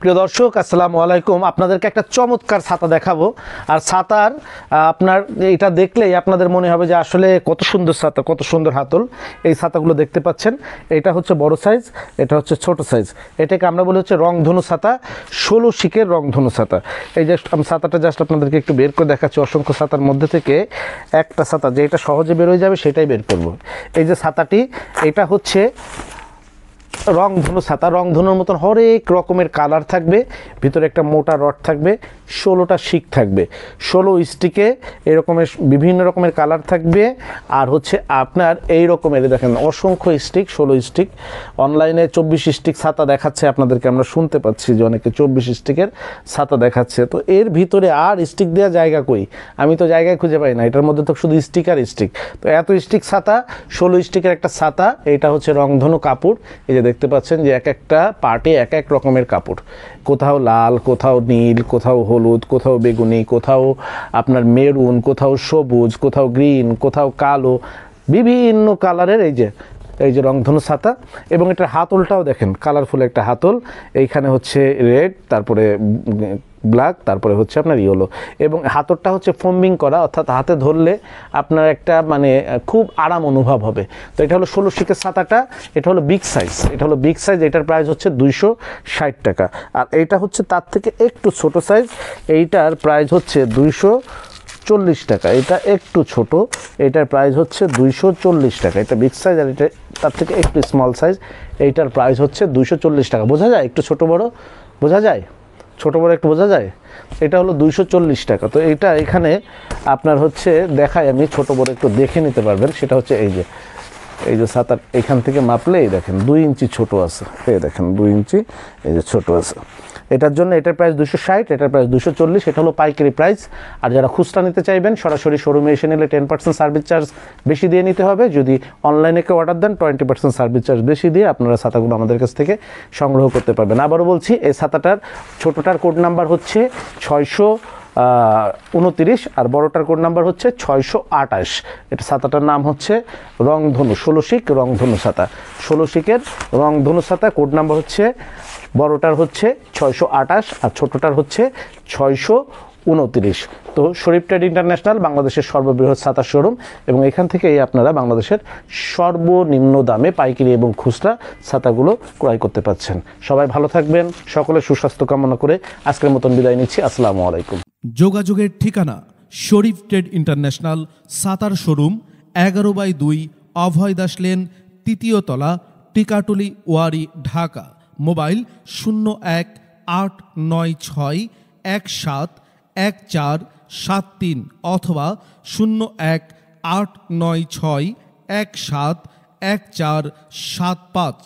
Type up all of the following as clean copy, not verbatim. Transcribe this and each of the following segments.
প্রিয় দর্শক আসসালামু আলাইকুম। আপনাদেরকে একটা চমৎকার ছাতা দেখাবো। আর ছাতার আপনার এটা দেখলেই আপনাদের মনে হবে যে আসলে কত সুন্দর ছাতা, কত সুন্দর হাতল। এই ছাতাগুলো দেখতে পাচ্ছেন, এটা হচ্ছে বড় সাইজ, এটা হচ্ছে ছোট সাইজ। এটাকে আমরা বলি হচ্ছে রংধনু ছাতা, 16 শিকের রংধনু ছাতা। এই যে আমি ছাতাটা জাস্ট আপনাদেরকে একটু বের করে দেখাচ্ছি। অসংখ্য ছাতার মধ্যে থেকে একটা ছাতা যে এটা সহজে বের হয়ে যাবে সেটাই বের করব। এই যে ছাতাটি, এটা হচ্ছে রংধনু ছাতা। রংধনুর মতন হরেক রকমের কালার থাকবে, ভিতরে একটা মোটা রড থাকবে, 16টা শিক থাকবে, 16 স্টিকে এরকমের বিভিন্ন রকমের কালার থাকবে। আর হচ্ছে আপনার এই রকমের দেখেন অসংখ্য স্টিক, 16 স্টিক। অনলাইনে 24 স্টিক ছাতা দেখাচ্ছে আপনাদেরকে, আমরা শুনতে পাচ্ছি যে অনেকে 24 স্টিকের ছাতা দেখাচ্ছে। তো এর ভিতরে আর স্টিক দেওয়া জায়গা কই, আমি তো জায়গায় খুঁজে পাই না। এটার মধ্যে তো শুধু স্টিক আর স্টিক। তো এত স্টিক ছাতা, 16 স্টিকের একটা ছাতা। এটা হচ্ছে রংধনু কাপড়। এই যে দেখতে পাচ্ছেন যে এক একটা পার্টে এক এক রকমের কাপড়, কোথাও লাল, কোথাও নীল, কোথাও হলুদ, কোথাও বেগুনি, কোথাও আপনার মেরুন, কোথাও সবুজ, কোথাও গ্রিন, কোথাও কালো, বিভিন্ন কালারের এই যে রংধনু ছাতা। এবং এটার হাতলটাও দেখেন কালারফুল একটা হাতল। এইখানে হচ্ছে রেড, তারপরে ব্ল্যাক, তারপরে হচ্ছে আপনার ইয়েলো। এবং হাতলটা হচ্ছে ফোমিং করা, অর্থাৎ হাতে ধরলে আপনার একটা মানে খুব আরাম অনুভব হবে। তো এটা হলো 16 শিকের ছাতাটা। এটা হলো বিগ সাইজ, এটা হলো বিগ সাইজ। এটার প্রাইস হচ্ছে 260 টাকা। আর এইটা হচ্ছে তার থেকে একটু ছোট সাইজ, এইটার প্রাইস হচ্ছে 240 টাকা। এটা একটু ছোট, এটার প্রাইস হচ্ছে 240 টাকা। এটা বিগ সাইজ। আর এটা তার থেকে একটু স্মল সাইজ, এইটার প্রাইস হচ্ছে 240 টাকা। বোঝা যায় একটু ছোট বড়, বোঝা যায় ছোট বড় একটু বোঝা যায়। এটা হলো 240 টাকা। তো এটা এখানে আপনার হচ্ছে দেখাই, আমি ছোট বড় একটু দেখে নিতে পারবেন। সেটা হচ্ছে এই যে ছাতার এখান থেকে মাপলে এই দেখেন 2 ইঞ্চি ছোট আছে, এই দেখেন 2 ইঞ্চি এই যে ছোট আছে। এটার জন্য এটার প্রাইস 260, এটার প্রাইস 240। এটা হলো পাইকারি প্রাইস। আর যারা খুচরা নিতে চাইবেন সরাসরি শোরুমে এসে নিলে 10% সার্ভিস চার্জ বেশি দিয়ে নিতে হবে। যদি অনলাইনে কেউ অর্ডার দেন 20% সার্ভিস চার্জ বেশি দিয়ে আপনারা ছাতাগুলো আমাদের কাছ থেকে সংগ্রহ করতে পারবেন। আবারও বলছি, এই ছাতাটার ছোটোটার কোড নাম্বার হচ্ছে 629 আর বড়টার কোড নাম্বার হচ্ছে 628। এটা ছাতাটার নাম হচ্ছে রংধনু, 16 শিক রংধনু ছাতা। 16 শিকের রংধনু ছাতা, কোড নাম্বার হচ্ছে বড়টার হচ্ছে 628 আর ছোটটার হচ্ছে 629। তো শরীফ ট্রেড ইন্টারন্যাশনাল বাংলাদেশের সর্ববৃহৎ ছাতা শোরুম, এবং এখান থেকেই আপনারা বাংলাদেশের সর্বনিম্ন দামে পাইকারি এবং খুচরা ছাতাগুলো ক্রয় করতে পারছেন। সবাই ভালো থাকবেন, সকলের সুস্বাস্থ্য কামনা করে আজকের মতন বিদায় নিচ্ছি। আসসালামু আলাইকুম। যোগাযোগের ঠিকানা শরীফ ট্রেড ইন্টারন্যাশনাল ছাতার শোরুম, 11/2 অভয় দাস লেন, 3য় তলা, টিকাটুলি, ওয়ারী, ঢাকা। মোবাইল 0189617147 অথবা 0189617147৫।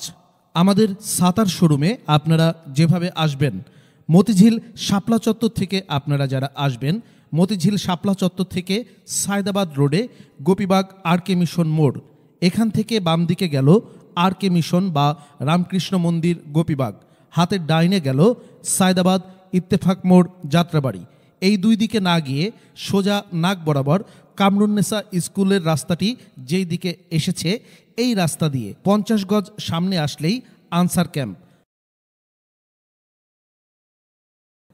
আমাদের ছাতার শোরুমে আপনারা যেভাবে আসবেন, মতিঝিল শাপলা চত্বর থেকে আপনারা যারা আসবেন, মতিঝিল শাপলা চত্বর থেকে সায়দাবাদ রোডে গোপীবাগ আরকে মিশন মোড়, এখান থেকে বাম দিকে গেল আরকে মিশন বা রামকৃষ্ণ মন্দির গোপীবাগ, হাতের ডাইনে গেল সায়দাবাদ ইত্তেফাক মোড় যাত্রাবাড়ি। এই দুই দিকে না গিয়ে সোজা নাক বরাবর কামরুন্নেসা স্কুলের রাস্তাটি যেই দিকে এসেছে, এই রাস্তা দিয়ে 50 গজ সামনে আসলেই আনসার ক্যাম্প।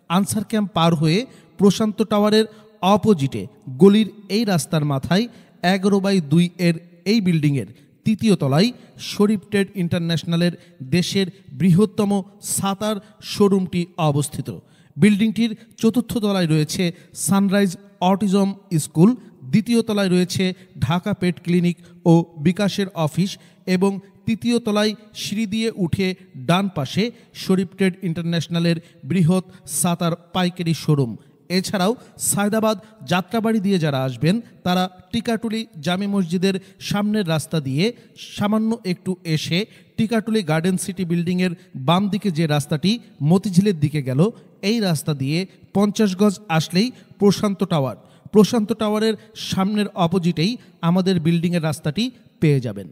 আনসার ক্যাম্প পার হয়ে প্রশান্ত টাওয়ারের অপোজিটে গলির এই রাস্তার মাথায় 11/2 এর এই বিল্ডিংয়ের 3য় তলায় শরীফ ট্রেড ইন্টারন্যাশনালের দেশের বৃহত্তম ছাতার শোরুমটি অবস্থিত। বিল্ডিংটির 4র্থ তলায় রয়েছে সানরাইজ অটিজম স্কুল, 2য় তলায় রয়েছে ঢাকা পেট ক্লিনিক ও বিকাশের অফিস, এবং 3য় তলায় সিঁড়ি দিয়ে উঠে ডান পাশে শরীফ ট্রেড ইন্টারন্যাশনালের বৃহৎ ছাতার পাইকারি শোরুম। এছাড়াও সায়দাবাদ যাত্রাবাড়ি দিয়ে যারা আসবেন তারা টিকাটুলি জামে মসজিদের সামনের রাস্তা দিয়ে সামান্য একটু এসে টিকাটুলি গার্ডেন সিটি বিল্ডিংয়ের বাম দিকে যে রাস্তাটি মতিঝিলের দিকে গেল, এই রাস্তা দিয়ে 50 গজ আসলেই প্রশান্ত টাওয়ার। প্রশান্ত টাওয়ারের সামনের অপোজিটেই আমাদের বিল্ডিংয়ের রাস্তাটি পেয়ে যাবেন।